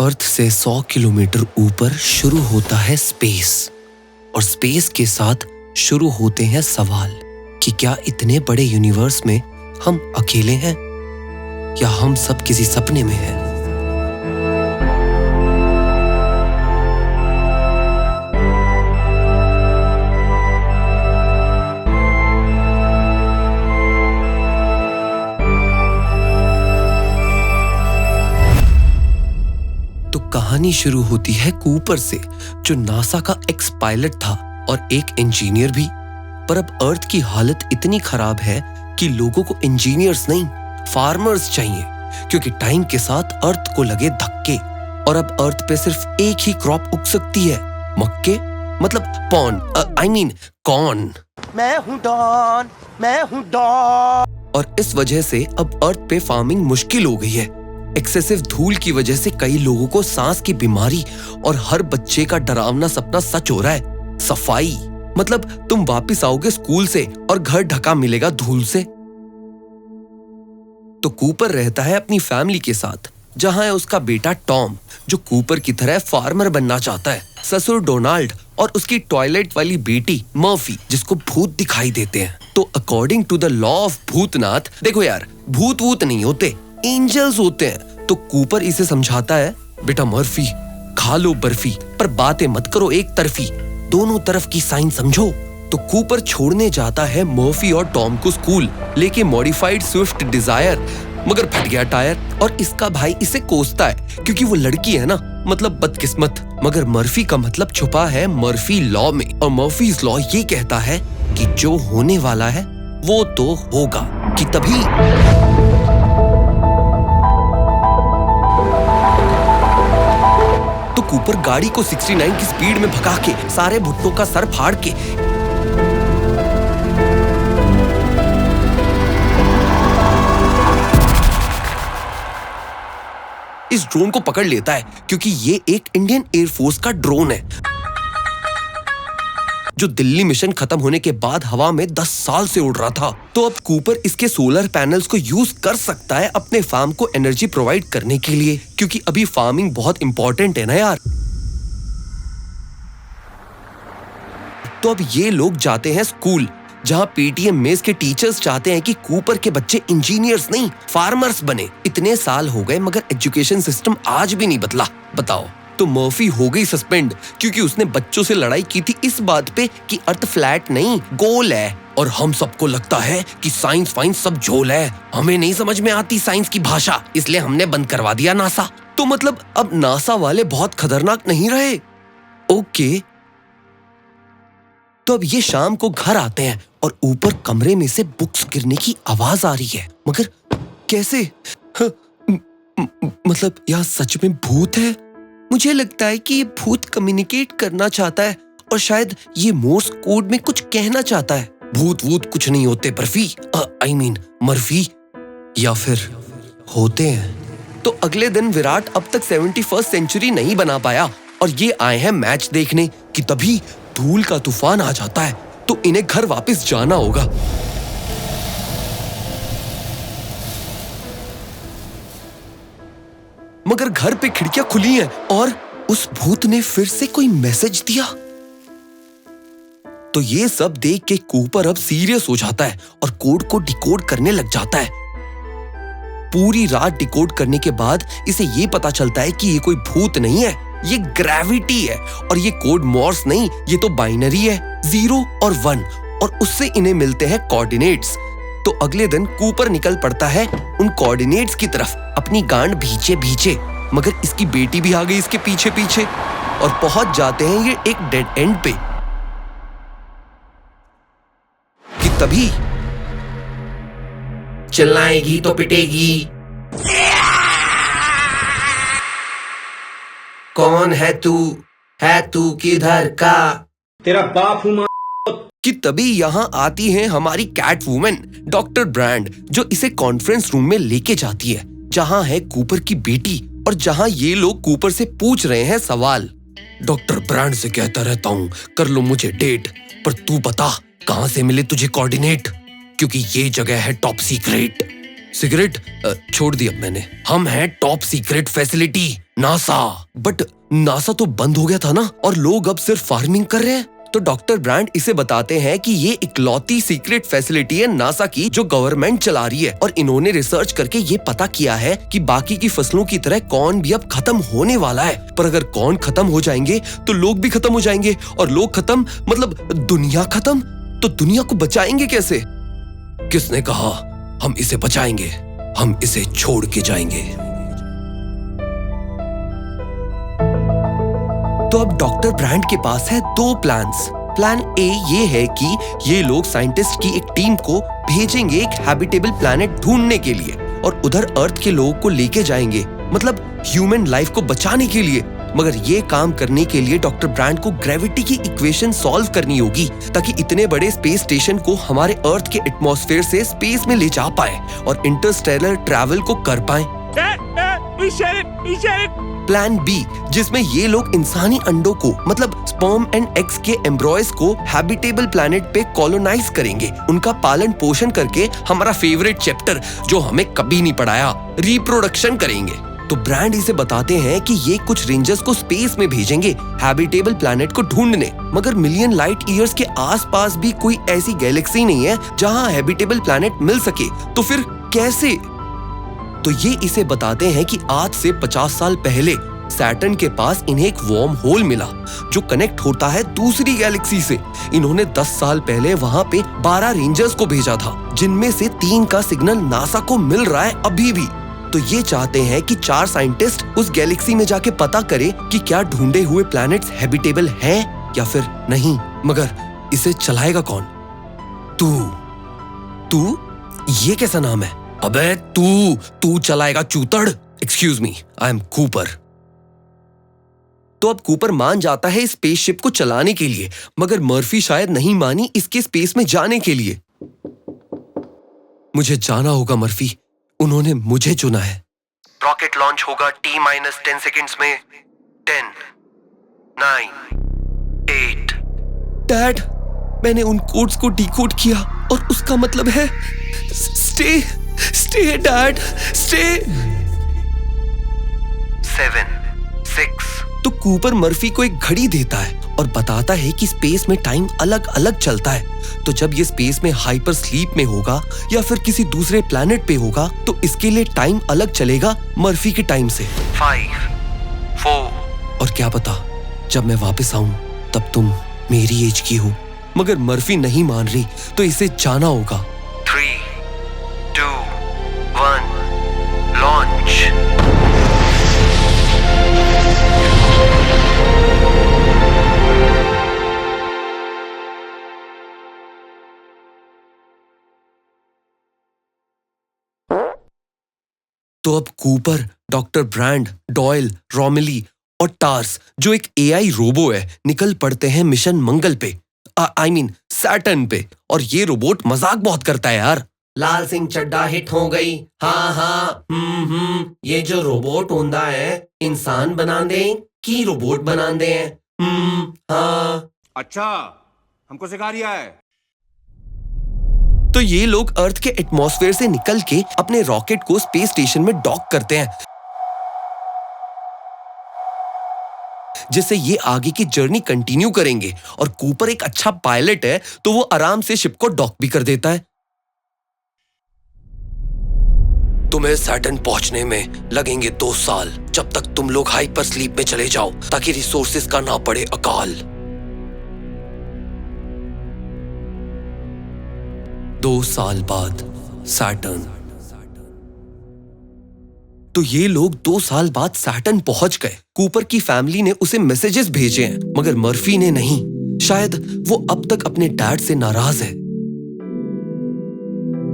अर्थ से 100 किलोमीटर ऊपर शुरू होता है स्पेस, और स्पेस के साथ शुरू होते हैं सवाल कि क्या इतने बड़े यूनिवर्स में हम अकेले हैं या हम सब किसी सपने में हैं। तो कहानी शुरू होती है कूपर से, जो नासा का एक्स पायलट था और एक इंजीनियर भी। पर अब अर्थ की हालत इतनी खराब है कि लोगों को इंजीनियर्स नहीं, फार्मर्स चाहिए, क्योंकि टाइम के साथ अर्थ को लगे धक्के और अब अर्थ पे सिर्फ एक ही क्रॉप उग सकती है, मक्के, मतलब कॉर्न। मैं हूं डॉन। और इस वजह से अब अर्थ पे फार्मिंग मुश्किल हो गई है। एक्सेसिव धूल की वजह से कई लोगों को सांस की बीमारी और हर बच्चे का डरावना सपना सच हो रहा है, सफाई। मतलब तुम वापस आओगे स्कूल से और घर ढका मिलेगा धूल से। तो कूपर रहता है अपनी फैमिली के साथ, जहां है उसका बेटा टॉम, जो कूपर की तरह फार्मर बनना चाहता है, ससुर डोनाल्ड और उसकी टॉयलेट वाली बेटी मर्फी, जिसको भूत दिखाई देते हैं। तो according to the law of Bhootnath, देखो यार, भूत वूत नहीं होते, एंजल्स होते हैं। तो कूपर इसे समझाता है, बेटा मर्फी, खा लो बर्फी, पर बातें मत करो एक तरफी, दोनों तरफ की साइन समझो। तो कूपर छोड़ने जाता है मर्फी और टॉम को स्कूल, लेके मॉडिफाइड स्विफ्ट डिजायर, मगर फट गया टायर और इसका भाई इसे कोसता है क्योंकि वो लड़की है ना, मतलब बदकिस्मत। मगर मर्फी का मतलब छुपा है मर्फी लॉ में, और मर्फीज लॉ ये कहता है कि जो होने वाला है वो तो होगा। कि तभी तो कूपर गाड़ी को 69 की स्पीड में भगा के सारे भुट्टों का सर फाड़ के इस ड्रोन को पकड़ लेता है, क्योंकि ये एक इंडियन एयरफोर्स का ड्रोन है, जो दिल्ली मिशन खत्म होने के बाद हवा में 10 साल से उड़ रहा था। तो अब कूपर इसके सोलर पैनल्स को यूज कर सकता है अपने फार्म को एनर्जी प्रोवाइड करने के लिए, क्योंकि अभी फार्मिंग बहुत इंपॉर्टेंट है ना यार। तो अब ये लोग जाते हैं स्कूल, जहां पीटीएम मेस के टीचर्स चाहते हैं कि कूपर के बच्चे इंजीनियर्स नहीं फार्मर्स बने। इतने साल हो गए मगर एजुकेशन सिस्टम आज भी नहीं बदला, बताओ। तो मर्फी हो गई सस्पेंड, क्योंकि उसने बच्चों से लड़ाई की थी इस बात पे कि अर्थ फ्लैट नहीं गोल है, और हम सबको लगता है कि साइंस फाइंस सब झोल है, हमें नहीं समझ में आती साइंस की भाषा, इसलिए हमने बंद करवा दिया नासा। तो मतलब अब नासा वाले बहुत खतरनाक नहीं रहे। ओके, तो अब ये शाम को घर आते हैं और ऊपर कमरे में से बुक्स गिरने की आवाज आ रही है, मगर कैसे? मतलब यहाँ सच में भूत है? मुझे लगता है कि ये भूत कम्युनिकेट करना चाहता है और शायद ये मोर्स कोड में कुछ कहना चाहता है। भूत वूत कुछ नहीं होते बर्फी, मर्फी, या फिर होते हैं। तो अगले दिन विराट अब तक 71st सेंचुरी नहीं बना पाया और ये आए हैं मैच देखने, कि तभी धूल का तूफान आ जाता है, तो इन्हें घर वापस जाना होगा। मगर घर पे खिड़कियां खुली हैं और उस भूत ने फिर से कोई मैसेज दिया। तो ये सब देख के कूपर अब सीरियस हो जाता है और कोड को डिकोड करने लग जाता है। पूरी रात डिकोड करने के बाद इसे ये पता चलता है कि ये कोई भूत नहीं है, ये ग्रेविटी है, और ये कोड मॉर्स नहीं, ये तो बाइनरी है, 0 और 1, और उससे इन्हें मिलते हैं कोऑर्डिनेट्स। तो अगले दिन कूपर निकल पड़ता है उन कोऑर्डिनेट्स की तरफ, अपनी गांड भींचे भींचे, मगर इसकी बेटी भी आ गई इसके पीछे पीछे, और पहुंच जाते हैं ये एक डेड एंड पे। कि तभी चिल्लाएगी तो पिटेगी, कौन है तू किधर का, तेरा बाप हूं। कि तभी यहाँ आती है हमारी कैट वुमन डॉक्टर ब्रांड, जो इसे कॉन्फ्रेंस रूम में लेके जाती है, जहाँ है कूपर की बेटी और जहाँ ये लोग कूपर से पूछ रहे हैं सवाल। डॉक्टर ब्रांड से कहता रहता हूँ कर लो मुझे डेट, पर तू बता कहाँ से मिले तुझे कोऑर्डिनेट, क्योंकि ये जगह है टॉप सीक्रेट। सिगरेट छोड़ दी अब मैंने। हम हैं top secret facility NASA. But NASA तो बंद हो गया था ना, और लोग अब सिर्फ फार्मिंग कर रहे हैं। तो डॉक्टर ब्रांड इसे बताते हैं कि ये इकलौती सीक्रेट फैसिलिटी है नासा की जो गवर्नमेंट चला रही है, और इन्होंने रिसर्च करके ये पता किया है कि बाकी की फसलों की तरह कॉर्न भी अब खत्म होने वाला है। पर अगर कॉर्न खत्म हो जाएंगे तो लोग भी खत्म हो जाएंगे, और लोग खत्म मतलब दुनिया खत्म। तो दुनिया को बचाएंगे कैसे? किसने कहा हम इसे बचाएंगे? हम इसे छोड़ के जाएंगे। तो अब डॉक्टर ब्रांड के पास है दो प्लान्स। प्लान ए ये है कि ये लोग साइंटिस्ट की एक टीम को भेजेंगे एक हैबिटेबल प्लैनेट ढूंढने के लिए, और उधर अर्थ के लोगों को लेके जाएंगे, मतलब ह्यूमन लाइफ को बचाने के लिए। मगर ये काम करने के लिए डॉक्टर ब्रांड को ग्रेविटी की इक्वेशन सॉल्व करनी होगी, ताकि इतने बड़े स्पेस स्टेशन को हमारे अर्थ के एटमॉस्फेयर से स्पेस में ले जा पाए और इंटरस्टेलर ट्रैवल को कर पाए। प्लान बी, जिसमें ये लोग इंसानी अंडों को मतलब स्पर्म एंड एग्स के एम्ब्रॉयज को हैबिटेबल प्लैनेट पे कॉलोनाइज करेंगे, उनका पालन पोषण करके हमारा फेवरेट चैप्टर जो हमें कभी नहीं पढ़ाया, रिप्रोडक्शन करेंगे। तो ब्रांड इसे बताते हैं कि ये कुछ रेंजर्स को स्पेस में भेजेंगे हैबिटेबल प्लैनेट को ढूंढने। मगर मिलियन लाइट ईयर्स के आसपास भी कोई ऐसी गैलेक्सी नहीं है जहां हैबिटेबल प्लैनेट मिल सके। तो फिर कैसे? तो ये इसे बताते हैं कि आज से 50 साल पहले सैटर्न के पास इन्हें एक वार्म होल मिला जो कनेक्ट होता है दूसरी गैलेक्सी से। इन्होंने 10 साल पहले वहां पे 12 रेंजर्स को भेजा था, जिनमें से 3 का सिग्नल नासा को मिल रहा है अभी भी। तो ये चाहते हैं कि 4 साइंटिस्ट उस गैलेक्सी में जाके पता करे कि क्या ढूंढे हुए प्लैनेट्स हैबिटेबल हैं या फिर नहीं। मगर इसे चलाएगा कौन? तू ये कैसा नाम है? अबे तू चलाएगा चूतड़। Excuse me, I am Cooper. तो अब कूपर मान जाता है इस स्पेसशिप को चलाने के लिए, मगर मर्फी शायद नहीं मानी इसके स्पेस में जाने के लिए। मुझे जाना होगा मर्फी, उन्होंने मुझे चुना है। रॉकेट लॉन्च होगा T-10 सेकंड्स में। 10, 9, 8। डैड, मैंने उन कोड्स को डिकोड किया और उसका मतलब है स्टे डैड, स्टे। 7, 6। तो कूपर मर्फी को एक घड़ी देता है और बताता है कि स्पेस में टाइम अलग अलग चलता है। तो जब ये स्पेस में हाइपर स्लीप में होगा या फिर किसी दूसरे प्लैनेट पे होगा तो इसके लिए टाइम अलग चलेगा मर्फी के टाइम से। 5, 4। और क्या पता जब मैं वापस आऊं तब तुम मेरी एज की हो। मगर मर्फी नहीं मान रही, तो इसे जाना होगा। 3, 2, 1, लॉन्च। तो अब कूपर, डॉक्टर ब्रांड, डॉयल, रोमेली और टार्स जो एक एआई रोबो है निकल पड़ते हैं मिशन मंगल पे, आई मीन सैटर्न पे। और ये रोबोट मजाक बहुत करता है यार। लाल सिंह चड्डा हिट हो गई। हाँ, ये जो रोबोट होंदा है इंसान बना दे कि रोबोट बना दे। हाँ। अच्छा, हमको सिखा रिया है। तो ये लोग अर्थ के एटमॉस्फेयर से निकल के अपने रॉकेट को स्पेस स्टेशन में डॉक करते हैं, जिससे ये आगे की जर्नी कंटिन्यू करेंगे। और कूपर एक अच्छा पायलट है तो वो आराम से शिप को डॉक भी कर देता है। तुम्हें सैटर्न पहुंचने में लगेंगे 2 साल, जब तक तुम लोग हाइपर स्लीप में चले जाओ ताकि रिसोर्सेज का ना पड़े अकाल। 2 साल बाद सैटर्न। तो ये लोग 2 साल बाद सैटर्न पहुंच गए। कूपर की फैमिली ने उसे मैसेजेस भेजे हैं, मगर मर्फी ने नहीं। शायद वो अब तक अपने डैड से नाराज है।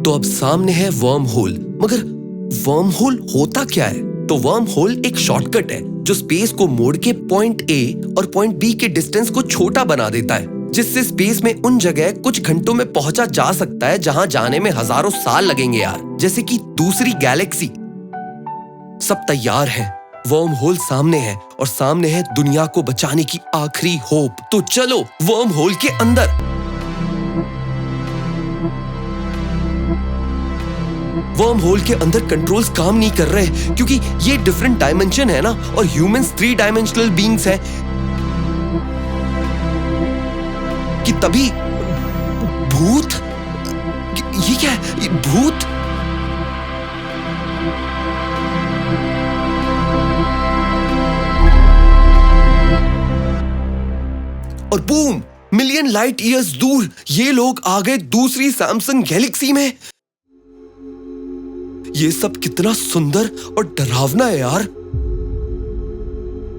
तो अब सामने है वर्म होल। मगर वर्म होल होता क्या है? तो वर्म होल एक शॉर्टकट है जो स्पेस को मोड़ के पॉइंट ए और पॉइंट बी के डिस्टेंस को छोटा बना देता है, जिससे स्पेस में उन जगह कुछ घंटों में पहुंचा जा सकता है जहां जाने में हजारों साल लगेंगे यार, जैसे कि दूसरी गैलेक्सी। सब तैयार हैं, वर्म होल सामने है और सामने है दुनिया को बचाने की आखिरी होप। तो चलो वर्म होल के अंदर। वर्म होल के अंदर कंट्रोल्स काम नहीं कर रहे क्योंकि ये डिफरेंट डायमेंशन है ना, और ह्यूमंस 3 डायमेंशनल बीइंग्स हैं। कि तभी भूत, ये क्या है? ये भूत? और बूम, मिलियन लाइट ईयर्स दूर ये लोग आ गए दूसरी सैमसंग गैलेक्सी में। ये सब कितना सुंदर और डरावना है यार।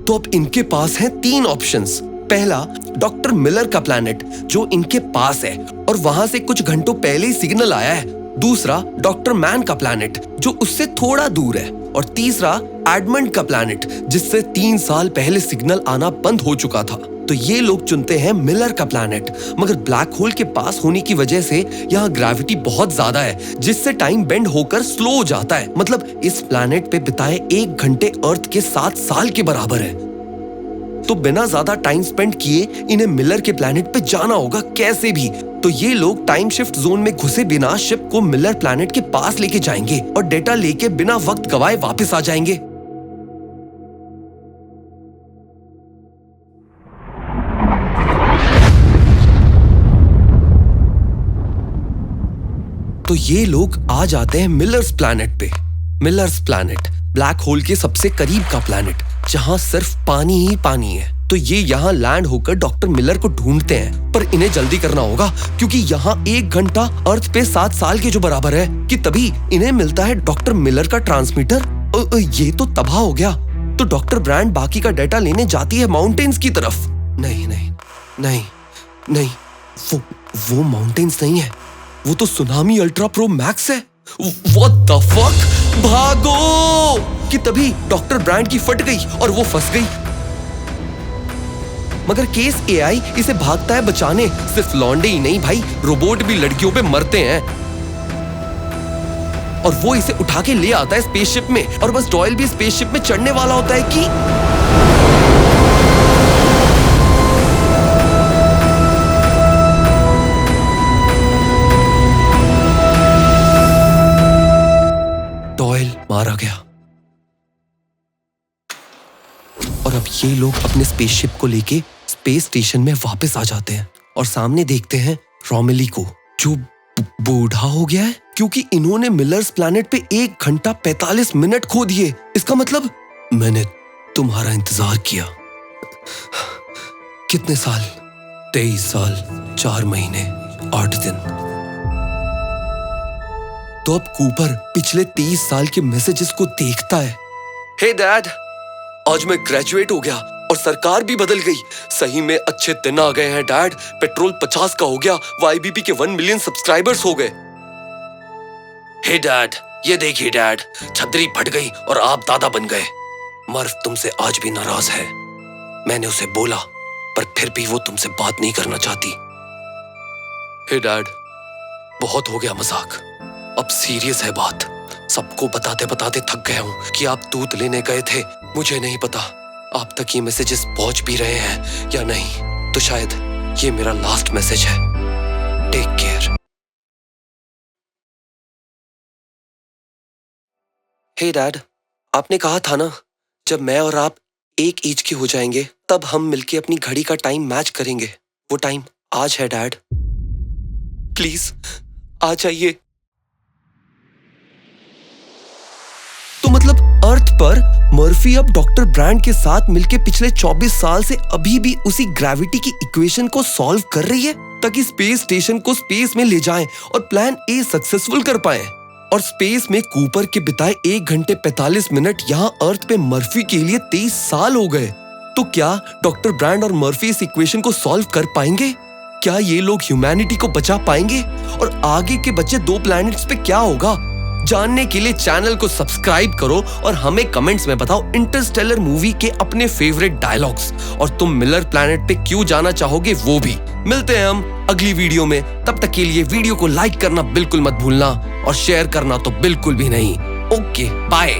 तो अब इनके पास हैं 3 ऑप्शंस। पहला, डॉक्टर मिलर का प्लैनेट जो इनके पास है और वहां से कुछ घंटों पहले ही सिग्नल आया है। दूसरा, डॉक्टर मैन का प्लैनेट जो उससे थोड़ा दूर है। और तीसरा, एडमंड का प्लैनेट जिससे 3 साल पहले सिग्नल आना बंद हो चुका था। तो ये लोग चुनते हैं मिलर का प्लैनेट, मगर ब्लैक होल के पास होने की वजह से यहाँ ग्रेविटी बहुत ज्यादा है जिससे टाइम बेंड होकर स्लो हो जाता है। मतलब इस प्लैनेट पे बिताए 1 घंटे अर्थ के 7 साल के बराबर है। तो बिना ज्यादा टाइम स्पेंड किए इन्हें मिलर के प्लैनेट पे जाना होगा कैसे भी। तो ये लोग टाइम शिफ्ट जोन में घुसे बिना शिप को मिलर प्लैनेट के पास लेके जाएंगे और डेटा लेके बिना वक्त गवाए वापस आ जाएंगे। तो ये लोग आ जाते हैं मिलर्स प्लैनेट पे। मिलर्स प्लैनेट ब्लैक होल के सबसे करीब का प्लैनेट जहां सिर्फ पानी ही पानी है। तो ये यहाँ लैंड होकर डॉक्टर मिलर को ढूंढते हैं, पर इन्हें जल्दी करना होगा क्योंकि यहाँ 1 घंटा अर्थ पे 7 साल के जो बराबर है। कि तभी इन्हें मिलता है डॉक्टर मिलर का ट्रांसमीटर। ये तो तबाह हो गया। तो डॉक्टर ब्रांड बाकी का डाटा लेने जाती है माउंटेन्स की तरफ। नहीं नहीं नहीं नहीं, वो माउंटेन्स नहीं है, वो तो सुनामी अल्ट्रा प्रो मैक्स है। What the fuck? भागो! कि तभी डॉक्टर ब्रांड की फट गई और वो फंस गई। मगर केस एआई इसे भागता है बचाने। सिर्फ लौंडे ही नहीं भाई, रोबोट भी लड़कियों पे मरते हैं। और वो इसे उठा के ले आता है स्पेसशिप में, और बस डॉयल भी स्पेसशिप में चढ़ने वाला होता है कि डॉयल मारा गया। और अब ये लोग अपने स्पेसशिप को लेके स्पेस स्टेशन में वापस आ जाते हैं और सामने देखते हैं रोमेली को जो बूढ़ा हो गया है क्योंकि इन्होंने मिलर्स प्लैनेट पे 1 घंटा 45 मिनट खो दिए। इसका मतलब मैंने तुम्हारा इंतजार किया। कितने साल? 23 साल 4 महीने 8 दिन। तो अब कूपर पिछले 30 साल के मैसेजेस को देखता है। हे डैड, आज मैं ग्रेजुएट हो गया और सरकार भी बदल गई। सही में अच्छे दिन आ गए हैं डैड। पेट्रोल 50 का हो गया, YBP के 1 मिलियन सब्सक्राइबर्स हो गए। हे डैड, ये देखिए डैड, छतरी फट गई और आप दादा बन गए। मर्फ तुमसे आज भी नाराज है। मैंने उसे बोला पर फिर भी वो तुमसे बात नहीं करना चाहती। हे डैड, बहुत हो गया मजाक, अब सीरियस है बात। सबको बताते बताते थक गया हूं कि आप दूध लेने गए थे। मुझे नहीं पता आप तक ये मैसेजेस पहुंच भी रहे हैं या नहीं, तो शायद ये मेरा लास्ट मैसेज है। Take care. हे डैड, आपने कहा था ना जब मैं और आप एक एज के हो जाएंगे तब हम मिलके अपनी घड़ी का टाइम मैच करेंगे। वो टाइम आज है डैड, प्लीज आ जाइए। तो मतलब अर्थ पर मर्फी अब डॉक्टर ब्रांड के साथ मिलके पिछले 24 साल से अभी भी उसी ग्रेविटी की इक्वेशन को सॉल्व कर रही है ताकि स्पेस स्टेशन को स्पेस में ले जाएं और प्लान ए सक्सेसफुल कर पाए। और स्पेस में कूपर के बिताए 1 घंटे 45 मिनट यहाँ अर्थ पे मर्फी के लिए 23 साल हो गए। तो क्या डॉक्टर ब्रांड और मर्फी इस इक्वेशन को सॉल्व कर पाएंगे? क्या ये लोग ह्यूमैनिटी को बचा पाएंगे? और आगे के बचे 2 प्लैनेट्स पे क्या होगा? जानने के लिए चैनल को सब्सक्राइब करो और हमें कमेंट्स में बताओ इंटरस्टेलर मूवी के अपने फेवरेट डायलॉग्स, और तुम मिलर प्लैनेट पे क्यों जाना चाहोगे वो भी। मिलते हैं हम अगली वीडियो में। तब तक के लिए वीडियो को लाइक करना बिल्कुल मत भूलना और शेयर करना तो बिल्कुल भी नहीं। Okay, bye.